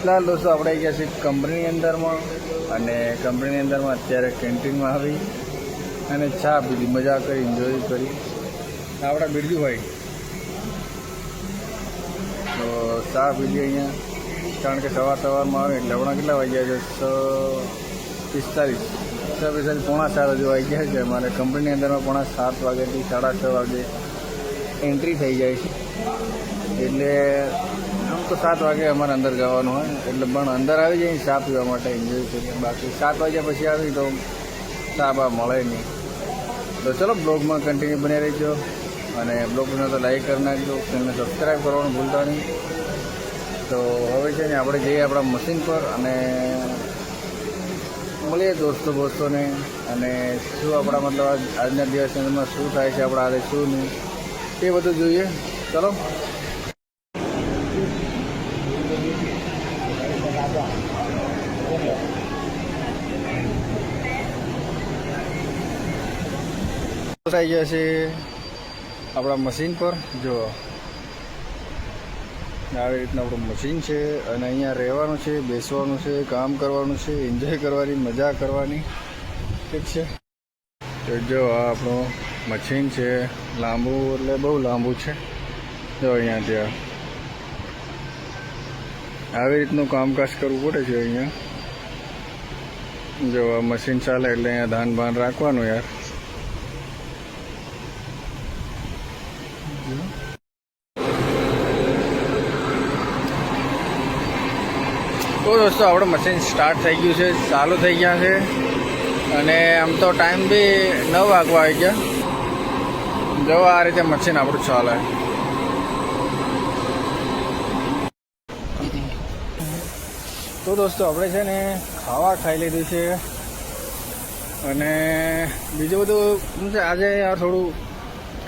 फिलहाल दोस्तों આપણે ગયા છીએ કંપનીની અંદરમાં અને કંપનીની અંદરમાં અત્યારે કેન્ટીનમાં આવી અને ચા પીધી, મજા કરી, એન્જોય કરી. આપણા બિરજુભાઈ તો ચા પીધી અહીંયા, કારણ કે સવારમાં આવે એટલે હમણાં કેટલા વાગ્યા છે? 6:45 પોણા 7 હજુ વાગ્યા છે. અમારે કંપનીની અંદરમાં પોણા 7 વાગ્યાથી 6:30 વાગે એન્ટ્રી થઈ જાય છે. એટલે આમ તો 7 વાગે અમારે અંદર જવાનું હોય એટલે પણ અંદર આવી જાય ચા પીવા માટે, એન્જોય કરીએ. બાકી 7 વાગ્યા પછી આવી તો ચા બા મળે નહીં. તો ચલો બ્લોગમાં કન્ટિન્યુ બની રહીજો અને બ્લોગને તો લાઈક કરી નાખજો, ચેનલને સબસ્ક્રાઈબ કરવાનું ભૂલતા નહીં. તો હવે છે ને આપણે જઈએ આપણા મશીન પર અને મળીએ દોસ્તોને અને શું આપણા મતલબ આજના દિવસની અંદરમાં શું થાય છે, આપણા આજે શું નહીં એ બધું જોઈએ. ચલો આવી ગયા છે આપણા મશીન પર. જો આવી રીતના આપણું મશીન છે અને અહીંયા રહેવાનું છે, બેસવાનું છે, કામ કરવાનું છે, એન્જોય કરવાની, મજા કરવાની. ઠીક છે. તો જો આ આપણું મશીન છે, લાંબુ એટલે બહુ લાંબુ છે. જો અહીંયા ત્યાં આવી રીતનું કામકાજ કરવું પડે છે. અહીંયા જો આ મશીન ચાલે એટલે અહીંયા ધાન ભાન રાખવાનું યાર. તો દોસ્તો આપણું મશીન સ્ટાર્ટ થઈ ગયું છે, ચાલુ થઈ ગયા છે અને આમ તો ટાઈમ બી 9 વાગવા આવી ગયા. જો આ રીતે મશીન આપણું ચાલે. તો દોસ્તો આપણે છે ને ખાવા ખાઈ લીધું છે અને બીજું બધું શું છે, આજે યાર થોડું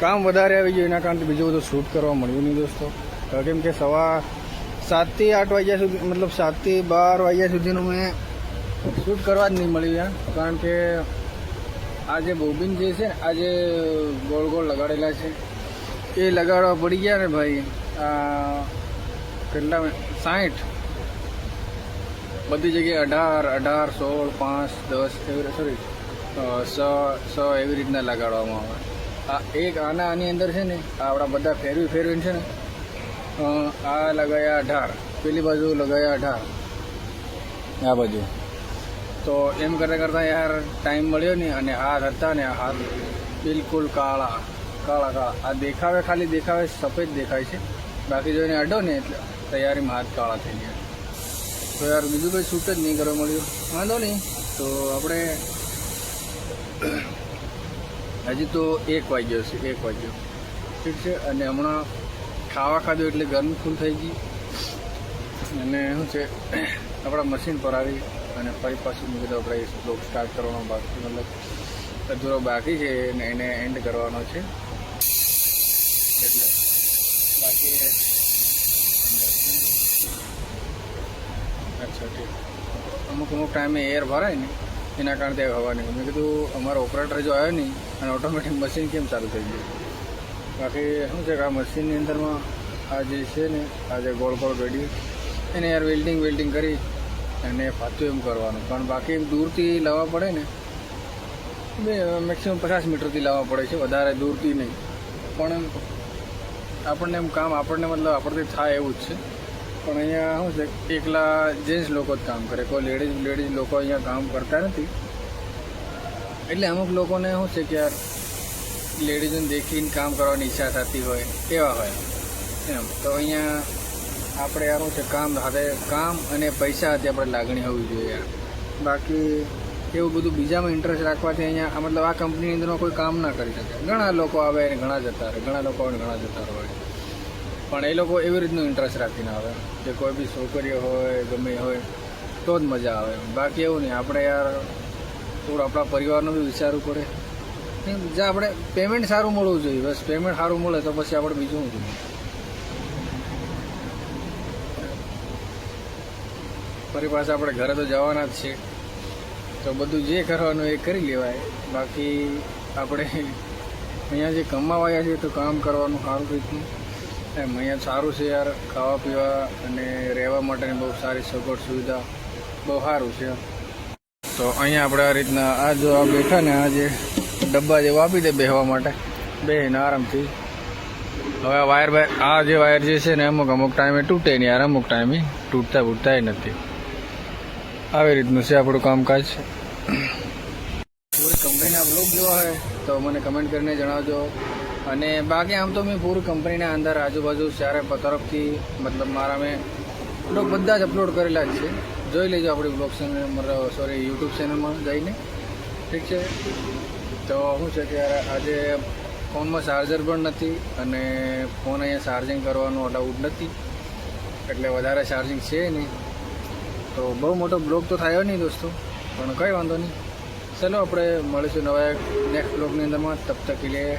કામ વધારે આવી ગયું, એના કારણે બીજું બધું શૂટ કરવા મળ્યું નહીં દોસ્તો. કેમ કે 7 થી 8 વાગ્યા સુધી, મતલબ 7 થી 12 વાગ્યા સુધીનું મેં શૂટ કરવા જ નહીં મળ્યું યાર. કારણ કે આ જે બોબિન જે છે ને, આ જે ગોળ ગોળ લગાડેલા છે એ લગાડવા પડી ગયા ને ભાઈ. કેટલા 60 બધી જગ્યાએ 18, 16, 5, 10 એવી, સોરી 6 એવી રીતના લગાડવામાં આવે. આ એક આની અંદર છે ને આપણા બધા ફેરવીને છે ને આ લગાવ્યા 18, પેલી બાજુ લગાવ્યા 18, આ બાજુ. તો એમ કરતાં યાર ટાઈમ મળ્યો નહીં અને હાથ હતા ને, આ હાથ બિલકુલ કાળા. આ દેખાવે, ખાલી દેખાવે સફેદ દેખાય છે, બાકી જોઈને અડો ને એટલે તૈયારીમાં હાથ કાળા થઈ ગયા. તો યાર બીજું કંઈ શૂટ જ નહીં કરવા મળ્યું. વાંધો નહીં. તો આપણે હજી તો 1 વાગ્યો છે, 1 વાગ્યો. ઠીક છે. અને હમણાં ખાવા ખાધું એટલે ગરમી ફૂલ થઈ ગઈ અને શું છે આપણા મશીન પર આવી અને ફરી પાછું મેં કીધું આપણે બ્લોગ સ્ટાર્ટ કરવાનો બાકી, મતલબ અધૂરો બાકી છે ને એને એન્ડ કરવાનો છે. એટલે બાકી અચ્છા ઠીક. અમુક ટાઈમે એર ભરાય ને એના કારણે ત્યાં હવા નહીં. મેં કીધું અમારો ઓપરેટર જો આવ્યો નહીં અને ઓટોમેટિક મશીન કેમ ચાલુ થઈ ગયું. બાકી શું છે કે આ મશીનની અંદરમાં આ જે છે ને, આ જે ગોળ ગળી એને યાર વેલ્ડિંગ કરી અને પાછું એમ કરવાનું. પણ બાકી એમ દૂરથી લાવવા પડે ને, મેક્સિમમ 50 મીટરથી લાવવા પડે છે, વધારે દૂરથી નહીં. પણ આપણને એમ કામ મતલબ આપણથી થાય એવું જ છે. પણ અહીંયા શું છે, એકલા જેન્ટ્સ લોકો જ કામ કરે, કોઈ લેડીઝ લોકો અહીંયા કામ કરતા નથી. એટલે અમુક લોકોને શું છે કે યાર લેડીઝોને દેખીને કામ કરવાની ઈચ્છા થતી હોય એવા હોય એમ. તો અહીંયા આપણે યાર શું છે, કામ અને પૈસા હતી આપણે લાગણી હોવી જોઈએ યાર. બાકી એવું બધું બીજામાં ઇન્ટરેસ્ટ રાખવાથી અહીંયા મતલબ આ કંપનીની અંદરમાં કોઈ કામ ના કરી શકે. ઘણા લોકો આવે અને ઘણા જતા રહે, ઘણા લોકો આવે ઘણા જતા રહે. પણ એ લોકો એવી રીતનું ઇન્ટરેસ્ટ રાખીને આવે કે કોઈ બી છોકરીઓ હોય ગમે હોય તો જ મજા આવે. બાકી એવું નહીં. આપણે યાર થોડું આપણા પરિવારનું બી વિચારવું પડે. જ્યાં આપણે પેમેન્ટ સારું મળવું જોઈએ, બસ પેમેન્ટ સારું મળે તો પછી આપણે બીજું શું જોઈએ. ફરી પાછા આપણે ઘરે તો જવાના જ છે, તો બધું જે કરવાનું એ કરી લેવાય. બાકી આપણે અહીંયા જે કમાવાયા છે તો કામ કરવાનું સારું રીતનું એમ અહીંયા સારું છે યાર, ખાવા પીવા અને રહેવા માટેની બહુ સારી સગવડ સુવિધા બહુ સારું છે. તો અહીંયા આપણે આ રીતના આ જો આ બેઠા ને આ જે ડબ્બા જેવા આપી દે બેસવા માટે, બેસીને આરામથી. હવે આ વાયર આ જે વાયર જે છે ને અમુક ટાઈમે તૂટે નહીં યાર, અમુક ટાઈમે તૂટતા નથી. આવી રીતનું છે આપણું કામકાજ. પૂરી કંપનીના બ્લોગ જોવા હોય તો મને કમેન્ટ કરીને જણાવજો. અને બાકી આમ તો મેં પૂરી કંપનીના અંદર આજુબાજુ ચારે તરફથી મતલબ મારા મેં બ્લોગ બધા જ અપલોડ કરેલા જ છે. જોઈ લેજો આપણી બ્લોગ ચેનલ, યુટ્યુબ ચેનલમાં જઈને. ઠીક છે. તો શું છે કે યાર આજે ફોનમાં ચાર્જર પણ નથી અને ફોન અહીંયા ચાર્જિંગ કરવાનું અલાઉડ નથી, એટલે વધારે ચાર્જિંગ છે નહીં. તો બહુ મોટો બ્લોગ તો થયો નહીં દોસ્તો, પણ કંઈ વાંધો નહીં. ચલો આપણે મળીશું નવા નેક્સ્ટ બ્લોગની અંદરમાં. તબ તક કે લીએ